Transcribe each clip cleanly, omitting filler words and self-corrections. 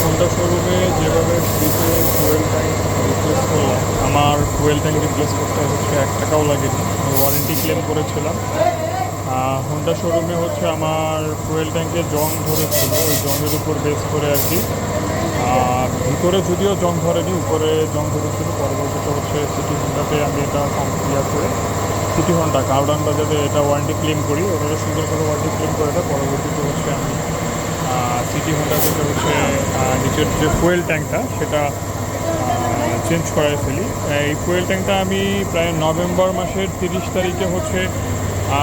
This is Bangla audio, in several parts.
হোন্ডা শোরুমে যেভাবে ফ্রিতে ফুয়েল ট্যাঙ্ক রিপ্লেস করলাম, আমার ফুয়েল ট্যাঙ্ক রিপ্লেস করতে হচ্ছে 1 টাকাও লাগেনি। ওয়ারেন্টি ক্লেম করেছিলাম। হোন্ডা শোরুমে হচ্ছে আমার ফুয়েল ট্যাঙ্কে জং ধরেছিল, ওই জংয়ের উপর বেস করে আর কি। ভিতরে যদিও জং ধরেনি, উপরে জং ধরেছিল। পরবর্তীতে হচ্ছে সিটি হোন্ডাতে আমি এটা ক্লিয়ার করে সিটি হোন্ডা কাউডান বাজারে এটা ওয়ারেন্টি ক্লেম করি, ওটা সুন্দর করে ওয়ারেন্টি ক্লেম করে দেয়। পরবর্তীতে হচ্ছে আমি সিটি হোন্ডা থেকে হচ্ছে নিচের যে ফুয়েল ট্যাঙ্কটা সেটা চেঞ্জ করাই ফেলি। এই ফুয়েল ট্যাঙ্কটা আমি প্রায় নভেম্বর মাসের 30 তারিখে হচ্ছে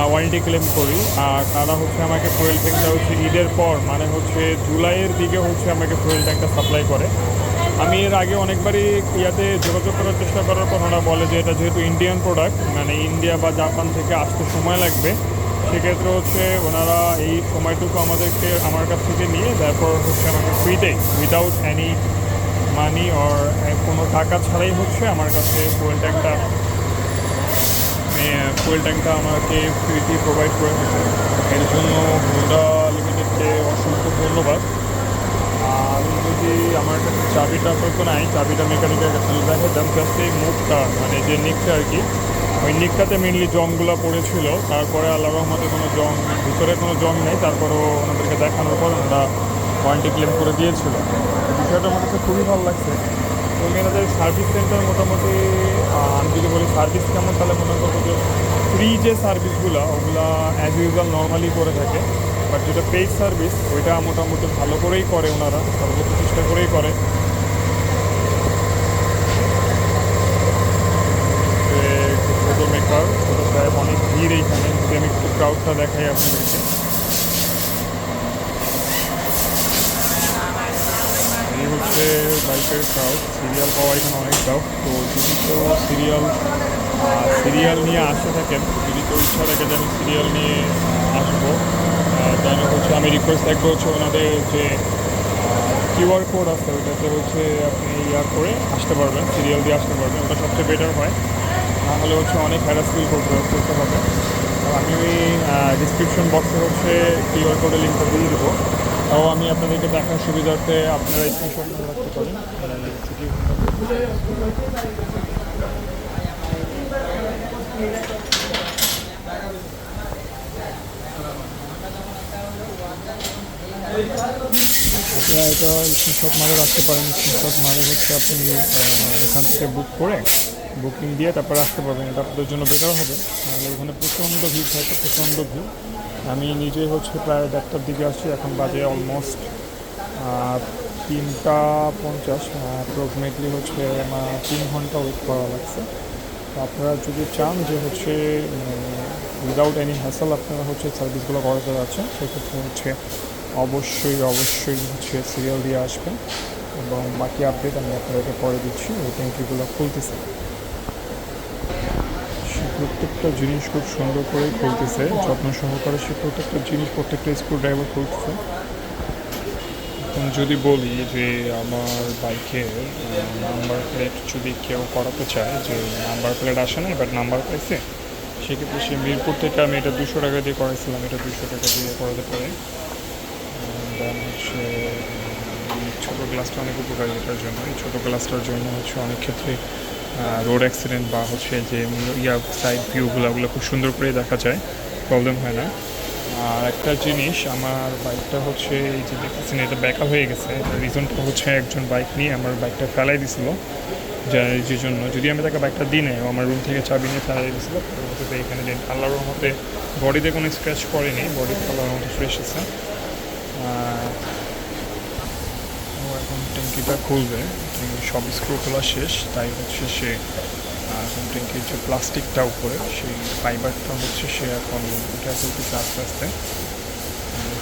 ওয়ারেন্টি ক্লেম করি। আর তারা হচ্ছে আমাকে ফুয়েল ট্যাঙ্কটা হচ্ছে ঈদের পর, মানে হচ্ছে জুলাইয়ের দিকে হচ্ছে আমাকে ফুয়েল ট্যাঙ্কটা সাপ্লাই করে। আমি এর আগে অনেকবারই ইয়াতে যোগাযোগ করার চেষ্টা করার পর ওরা বলে যে এটা যেহেতু ইন্ডিয়ান প্রোডাক্ট, মানে ইন্ডিয়া বা জাপান থেকে আসতে সময় লাগবে, সেক্ষেত্রে হচ্ছে ওনারা এই সময়টুকু আমার কাছ থেকে নিয়ে তারপর হচ্ছে আমাকে ফ্রিতে উইদাউট এনি মানি অর কোনো টাকা ছাড়াই হচ্ছে আমার কাছে ফুয়েল ট্যাঙ্কটা আমাকে ফ্রিতে প্রোভাইড করে থাকে। এর জন্য হোন্ডা লিমিটেডকে অসংখ্য ধন্যবাদ। আর যদি আমার কাছে চাবিটা আপনার তো নাই, চাবিটা মেকানিকের কাছে দেখা যান, জাস্ট এই মুখটা মানে যে নিকটা আর কি, ওই নিকটাতে মেনলি জংগুলো পড়েছিল। তারপরে আল্লাহ রহমতে কোনো জং, ভিতরে কোনো জং নেই। তারপরেও ওনাদেরকে দেখানোর পর ওনারা ওয়ারেন্টি ক্লেম করে দিয়েছিল। বিষয়টা আমার কাছে খুবই ভালো লাগছে। এবং এনাদের সার্ভিস সেন্টার মোটামুটি, আমি যদি বলি সার্ভিস কেমন, তাহলে মনে করবো যে ফ্রি যে সার্ভিসগুলো ওগুলা অ্যাজ ইউজুয়াল নর্মালি করে থাকে। বাট যেটা পেইড সার্ভিস ওইটা মোটামুটি ভালো করেই করে, ওনারা সর্বোচ্চ চেষ্টা করেই করে। ফটো মেকার, ফটো সাহেব, অনেক ভিড় এইখানে। যদি আমি একটু ক্রাউডটা দেখাই আপনাদেরকে, এই হচ্ছে বাইকের ক্রাউড। সিরিয়াল পাওয়া এখানে অনেক টাফ। তো যদি কেউ সিরিয়াল নিয়ে আসতে থাকেন, যদি কেউ ইচ্ছা থাকে যে আমি সিরিয়াল নিয়ে আসবো, তাহলে হচ্ছে আমি রিকোয়েস্ট থাকবো হচ্ছে ওনাদের যে কিউআর কোড আছে ওইটাতে হচ্ছে আপনি করে আসতে পারবেন, সিরিয়াল দিয়ে আসতে পারবেন। ওটা সবচেয়ে বেটার হয়। না হলে হচ্ছে অনেক হ্যারাস ফিল করতে হবে। আর আমি ওই ডিসক্রিপশন বক্সে হচ্ছে কিউআর কোডের লিঙ্কটা দিয়ে দেবো। তাও আমি আপনাদেরকে দেখার সুবিধার্থে আপনারা স্ক্রিনশট রাখতে পারেন। আপনারা এটা স্ক্রিনশট মারে রাখতে পারেন। স্ক্রিনশট মারে হচ্ছে আপনি এখান থেকে বুক করে বুকিং দিয়ে তারপরে আসতে পারবেন। এটা আপনাদের জন্য বেটার হবে। তাহলে এখানে প্রচণ্ড ভিড় থাকে, প্রচণ্ড ভিড়। আমি নিজে হচ্ছে প্রায় 1:30টার দিকে আসছি, এখন বাজে অলমোস্ট 3:50। অ্যাপ্রক্সিমেটলি হচ্ছে 3 ঘন্টা ওয়েট করা লাগছে। তো আপনারা যদি চান যে হচ্ছে উইদাউট এনি হ্যাসেল আপনারা হচ্ছে সার্ভিসগুলো করাতে যাচ্ছেন, সেক্ষেত্রে হচ্ছে অবশ্যই হচ্ছে সিরিয়াল দিয়ে আসবেন। এবং বাকি আপডেট আমি আপনাদেরকে পরে দিচ্ছি। ওই ট্যাঙ্কিগুলো খুলতেছে, সে প্রত্যেকটা জিনিস খুব সুন্দর করেই খুলতেছে, যত্ন সহকারে সে প্রত্যেকটা জিনিস, প্রত্যেকটা স্ক্রু ড্রাইভার খুলতেছে। এখন যদি বলি যে আমার বাইকের নাম্বার প্লেট যদি কেউ করাতে চায়, যে নাম্বার প্লেট আসে না বাট নাম্বার পাইছে, সেক্ষেত্রে সে মিরপুর থেকে, আমি এটা 200 টাকা দিয়ে করাইছিলাম, এটা 200 টাকা দিয়ে করাতে পারে। দেন হচ্ছে ছোটো গ্লাসটা অনেক উপকারী এটার জন্য। এই ছোটো গ্লাসটার জন্য হচ্ছে অনেক ক্ষেত্রে রোড অ্যাক্সিডেন্ট বা হচ্ছে যে সাইড ভিউগুলো ওগুলো খুব সুন্দর করে দেখা যায়, প্রবলেম হয় না। আর একটা জিনিস, আমার বাইকটা হচ্ছে এই যে দেখতেছেন এটা ব্যাকআপ হয়ে গেছে। রিজনটা হচ্ছে একজন বাইক নিয়ে আমার বাইকটা ফেলাই দিছিল, যে জন্য যদি আমি তাকে বাইকটা দিই নেই, আমার রুম থেকে চাবি নিয়ে ফেলাই দিয়েছিল। পরবর্তীতে এখানে যে আল্লাহর রহমতে বডিতে কোনো স্ক্র্যাচ পড়েনি, বডিতে আল্লাহর রহমতে ফ্রেশ আছে। ও এখন ট্যাঙ্কিটা খুলবে, সব স্ক্রু খোলা শেষ, তাই হচ্ছে সে এখন ট্যাঙ্কির যে প্লাস্টিকটা উপরে সেই ফাইবারটা হচ্ছে সে এখন উঠে ফেলতেছে আস্তে আস্তে।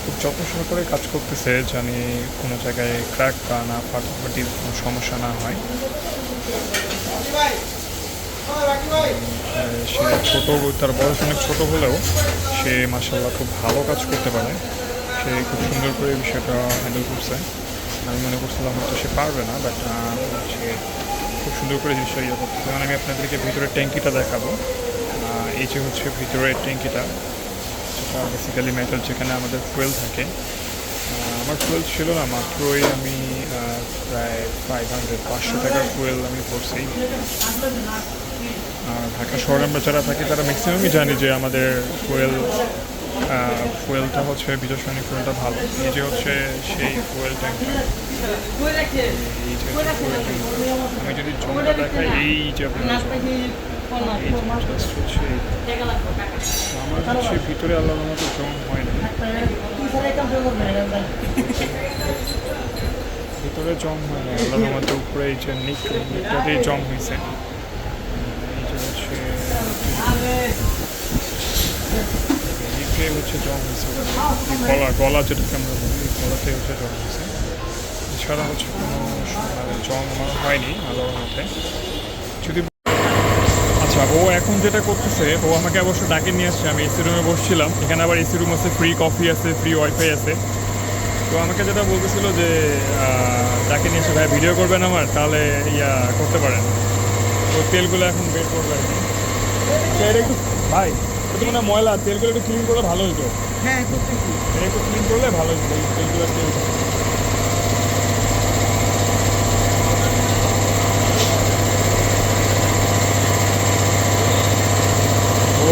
খুব যত্ন সহকারে কাজ করতেছে, জানি কোনো জায়গায় ক্র্যাক বা না ফাটাফাটির কোনো সমস্যা না হয়। সে ছোটো, তার বয়স অনেক ছোটো হলেও সে মাশাআল্লাহ খুব ভালো কাজ করতে পারে। সে খুব সুন্দর করে বিষয়টা হ্যান্ডেল করছে। আমি মনে করছিলাম হয়তো সে পারবে না, বাট সে খুব সুন্দর করে জিনিসটা করতেছে। যেমন আমি আপনাদেরকে ভিতরের ট্যাঙ্কিটা দেখাবো। এই যে হচ্ছে ভিতরের ট্যাঙ্কিটা, যেটা বেসিক্যালি মেটাল, যেখানে আমাদের ফুয়েল থাকে। আমার ফুয়েল ছিল না, মাত্রই আমি প্রায় 500 টাকার ফুয়েল আমি করছি। আর ঢাকা শহরে আমরা যারা থাকি তারা ম্যাক্সিমামই জানি যে আমাদের ফুয়েলটা হচ্ছে বিজয় সৈনিক ফুয়েলটা ভালো। এই যে হচ্ছে সেই ফুয়েল ট্যাঙ্কটা, এই যে ফুয়েল ট্যাঙ্কটা। আমি যদি জমটা দেখাই, এই যে আপনার জাস্ট হচ্ছে আমার হচ্ছে ভিতরে আল্লাহর মতো জং হয় না, ভিতরে জং হয় না আল্লাহর মতো, উপরে এই যে নিকটাতেই জং হয়েছে। এই যে হচ্ছে নিকে হচ্ছে জং হয়েছে, গলা যেটাকে আমরা বলি, এই গলাতে হচ্ছে জং হয়েছে। এছাড়া হচ্ছে কোনো জং আমার হয়নি আল্লাহর মধ্যে। যদি আচ্ছা, ও এখন যেটা করতেছে, ও আমাকে অবশ্য ডাকে নিয়ে আসছে। আমি এসি রুমে বসছিলাম, এখানে আবার এসি রুম আছে, ফ্রি কফি আছে, ফ্রি ওয়াইফাই আছে। তো আমাকে যেটা বলতেছিল যে ডাকে নিয়ে এসে ভাই ভিডিও করবেন আমার, তাহলে করতে পারেন। তো তেলগুলো এখন বের করবে আর কি। এটা একটু ভাই, একটু মানে ময়লা, তেলগুলো একটু ক্লিন করলে ভালো হতো। হ্যাঁ, করতেছি। এটা একটু ক্লিন করলে ভালো হতো, তেলগুলো তেল।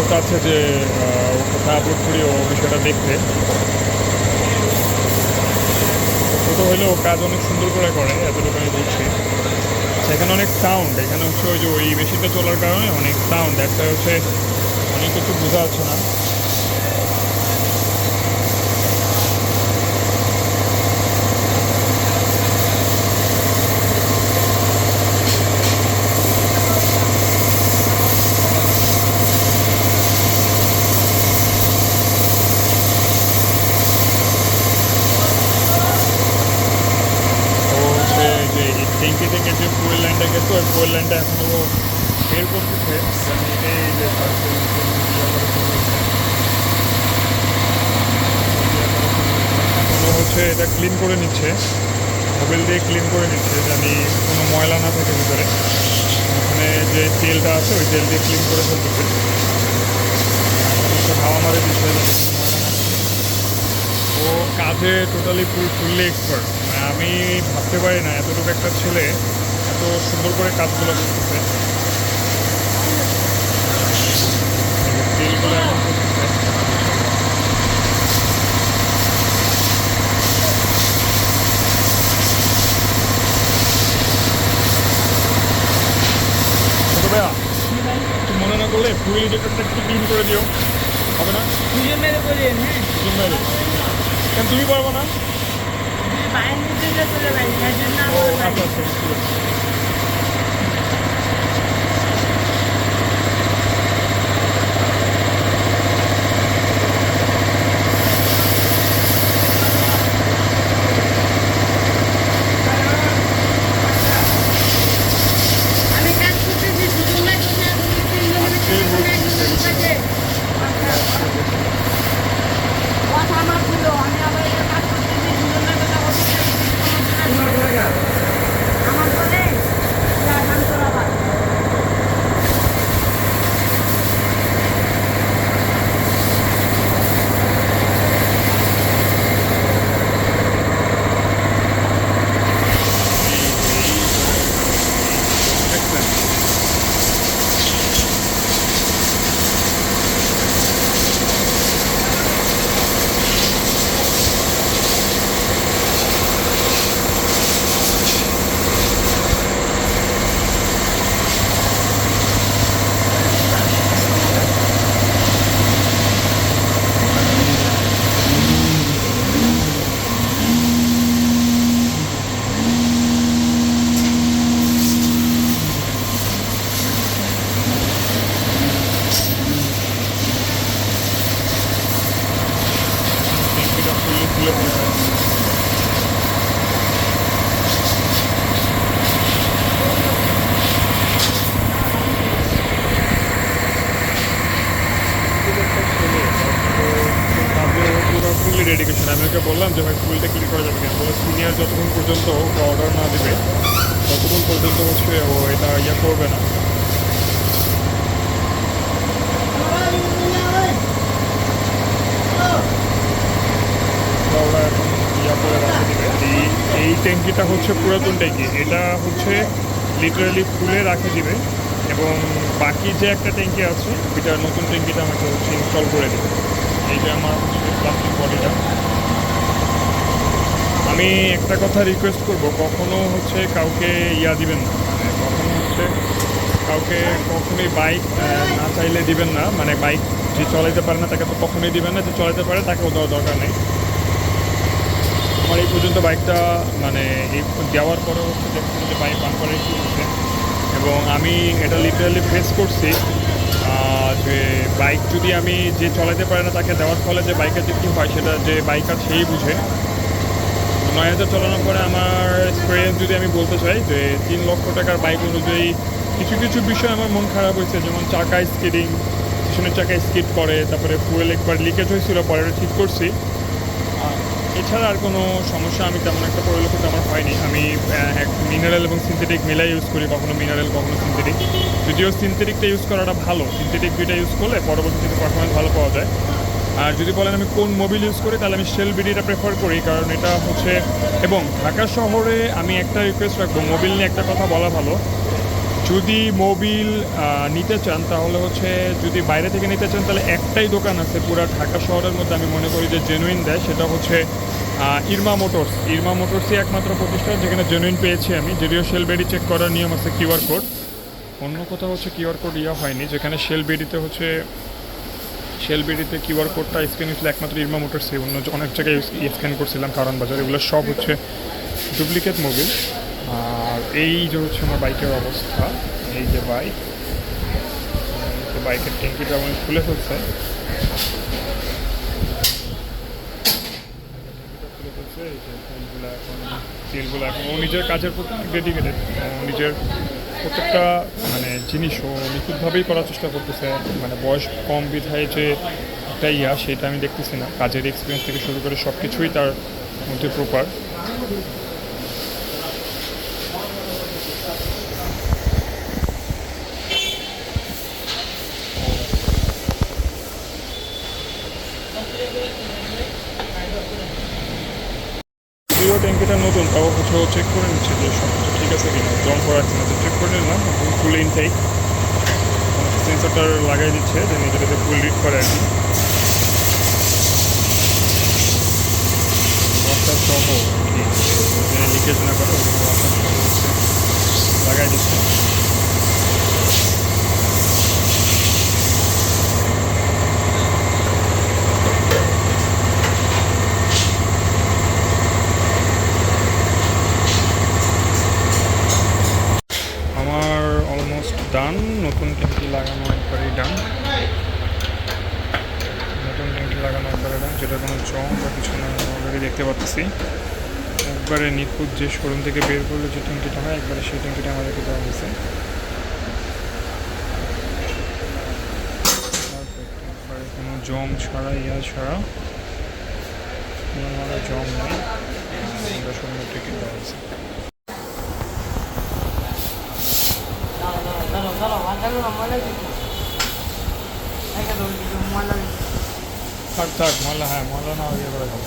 ও চাচ্ছে যে ও কোথায় আপলোড করি, ও বিষয়টা দেখতে। ছোটো হইলেও কাজ অনেক সুন্দর করে করে, এতটুকু আমি বুঝছি। সেখানে অনেক সাউন্ড, এখানে হচ্ছে ওই যে ওই মেশিনটা চলার কারণে অনেক সাউন্ড, একটা হচ্ছে অনেক কিছু বোঝা যাচ্ছে না। ও হচ্ছে যে ট্যাঙ্কি থেকে যে ফুয়েল লাইনটা গেছে, ওই ফুয়েল লাইনটা এখনও বের করতেছে। আমি এই যে এখনও হচ্ছে এটা ক্লিন করে নিচ্ছে, মোবাইল দিয়ে ক্লিন করে নিচ্ছে, জানি কোনো ময়লা না থাকে ভিতরে। ওখানে যে তেলটা আছে ওই তেল দিয়ে ক্লিন করে ফেলতেছে। হাওয়া মারে দিচ্ছে যাতে কোনো ময়লা না থাকে। ও কাজে টোটালি ফুললি এক্সপার্ট। মানে আমি ভাবতে পারি না এতটুকু একটা ছেলে এত সুন্দর করে কাজগুলো করতেছে। তেলগুলো এখন করতেছে। ছোট ভাইয়া, একটু মনে না করলে ফুয়েল ইঞ্জেক্টরটা একটু ক্লিন করে দিও, হবে না? দুজন মেরে করেন, হ্যাঁ। দুজন বাইরে কেন, তুমি পারবো না? বাইরের নির্দেশে চলে যাবেন, এর জন্য ও আমার আচ্ছা আচ্ছা, ঠিক আছে। আমি কাজ করতেছি, দুজন ভাই বসে আছেন, তিনজন মিলে আজকে তিনজন বলছি একজন কাজে। কথা আমার ছিল, আমি আবার এটা কাজ করতেছি, দুজন ভাই কথা বলতেছি, আমার বলে ধান তোলা ভাত। দেখছেন? ট্যাঙ্কিটা ফুললি খুলে ফেলেছে। পুরোপুরি ডেডিকেশন। আমি ওকে বললাম যে ভাই ফুলটা ক্লিক করা যাবে কেন, বলে সিনিয়র যতক্ষণ পর্যন্ত ওকে অর্ডার না দেবে ততক্ষণ পর্যন্ত হচ্ছে ও এটা করবে না। ওরা এখন ইয়া করে রেখে দিবে। এই ট্যাঙ্কিটা হচ্ছে পুরাতন ট্যাঙ্কি, এটা হচ্ছে লিটারালি খুলে রাখে দিবে, এবং বাকি যে একটা ট্যাঙ্কি আছে এটা নতুন ট্যাঙ্কিটা আমাকে হচ্ছে ইনস্টল করে দেবে। এই যে আমার হচ্ছে প্লাস্টিক বডিটা। আমি একটা কথা রিকোয়েস্ট করব, কখনো হচ্ছে কাউকে ইয়া দিবেন না, মানে কখনো হচ্ছে কাউকে কখনোই বাইক না চাইলে দিবেন না, মানে বাইক যে চলাইতে পারে না তাকে তো কখনোই দিবেন না, যে চলাইতে পারে তাকেও দেওয়ার দরকার নেই। আমার এই পর্যন্ত বাইকটা মানে এই দেওয়ার পরে হচ্ছে দেখছেন যে বাইক বাম্পারে কি হচ্ছে, এবং আমি এটা লিটারালি ফেস করছি যে বাইক যদি আমি যে চলাইতে পারে না তাকে দেওয়ার ফলে যে বাইকের যে কী হয় সেটা যে বাইকার সেই বুঝে। 9,000 চালানোর পরে আমার এক্সপিরিয়েন্স যদি আমি বলতে চাই যে 3 লক্ষ টাকার বাইক অনুযায়ী কিছু কিছু বিষয় আমার মন খারাপ হয়েছে, যেমন চাকা স্কিডিং, পিছনের চাকায় স্কিড করে, তারপরে ফুয়েল একবার লিকেজ হয়েছিল, পরে ওটা ঠিক করছি। এছাড়া আর কোনো সমস্যা আমি তেমন একটা পরিলক্ষিত আমার হয়নি। আমি এক মিনারেল এবং সিনথেটিক মিলাই ইউজ করি, কখনো মিনারেল কখনো সিনথেটিক, যদিও সিনথেটিকটা ইউজ করাটা ভালো, সিনথেটিক দুইটা ইউজ করলে পরবর্তীতে পারফরমেন্স ভালো পাওয়া যায়। আর যদি বলেন আমি কোন মোবিল ইউজ করি, তাহলে আমি শেল বিডিটা প্রেফার করি, কারণ এটা হচ্ছে, এবং ঢাকা শহরে আমি একটা রিকোয়েস্ট রাখবো, মোবিল নিয়ে একটা কথা বলা ভালো, যদি মোবিল নিতে চান তাহলে হচ্ছে, যদি বাইরে থেকে নিতে চান তাহলে একটাই দোকান আছে পুরো ঢাকা শহরের মধ্যে আমি মনে করি যে জেনুইন দেয়, সেটা হচ্ছে ইরমা মোটরস। ইরমা মোটরসই একমাত্র প্রতিষ্ঠান যেখানে জেনুইন পেয়েছি আমি, যদিও শেল বেডি চেক করার নিয়ম আছে কিউআর কোড, অন্য কোথাও হচ্ছে কিউআর কোড ইয়া হয়নি, যেখানে শেল বেডিতে হচ্ছে শেল বেডিতে কিউআর কোডটা স্ক্যান হয়েছিল একমাত্র ইরমা মোটরসে, অন্য অনেক জায়গায় স্ক্যান করছিলাম কারণ বাজার, এগুলো সব হচ্ছে ডুপ্লিকেট মোবিল। আর এই যে হচ্ছে আমার বাইকের অবস্থা, এই যে বাইক, তো বাইকের ট্যাঙ্কিটা আমি খুলে ফেলছে, এই যে তেলগুলো এখন ও নিজের কাজের প্রতি ডেডিকেটেড, ও নিজের প্রত্যেকটা মানে জিনিস ও নিখুঁতভাবেই করার চেষ্টা করতেছে, মানে বয়স কম বিধায় যে একটা ইয়া সেটা আমি দেখতেছি না, কাজের এক্সপিরিয়েন্স থেকে শুরু করে সব কিছুই তার মধ্যে প্রপার। প্রিয় ট্যাঙ্কিটা নতুন, তাও হচ্ছে ও চেক করে নিচ্ছে যে সব কিছু ঠিক আছে কিনা, জং করা আছে না, তো চেক করে নিলাম, ফুল ইনটেক সেন্সরটা লাগাই দিচ্ছে যে নিজেটাতে ফুল রিড করে আর কি, ওয়াটার সহ আর কি, লিকেজ না করে ওখানে ওয়াটার সহ হচ্ছে লাগাই দিচ্ছে। আমার অলমোস্ট ডান, নতুন ট্যাঙ্কি লাগানো একবারেই ডান, নতুন ট্যাঙ্কি লাগানো একবারে ডান, যেটা কোনো জং বা কিছু না অলরেডি দেখতে পাচ্ছি, একবারে নিখুঁত যে শোরুম থেকে বের করলে যে ট্যাঙ্কিটা হয় একবারে সেই ট্যাঙ্কিটা আমাদেরকে দেওয়া হয়েছে। একবারে কোনো জং ছাড়া ইয়া ছাড়া কোনো জং নেই, আমরা শোরুমের ট্যাঙ্কি দেওয়া হয়েছে। থাক থাক ময়লা, হ্যাঁ ময়লা না ইয়ে করে খাবো।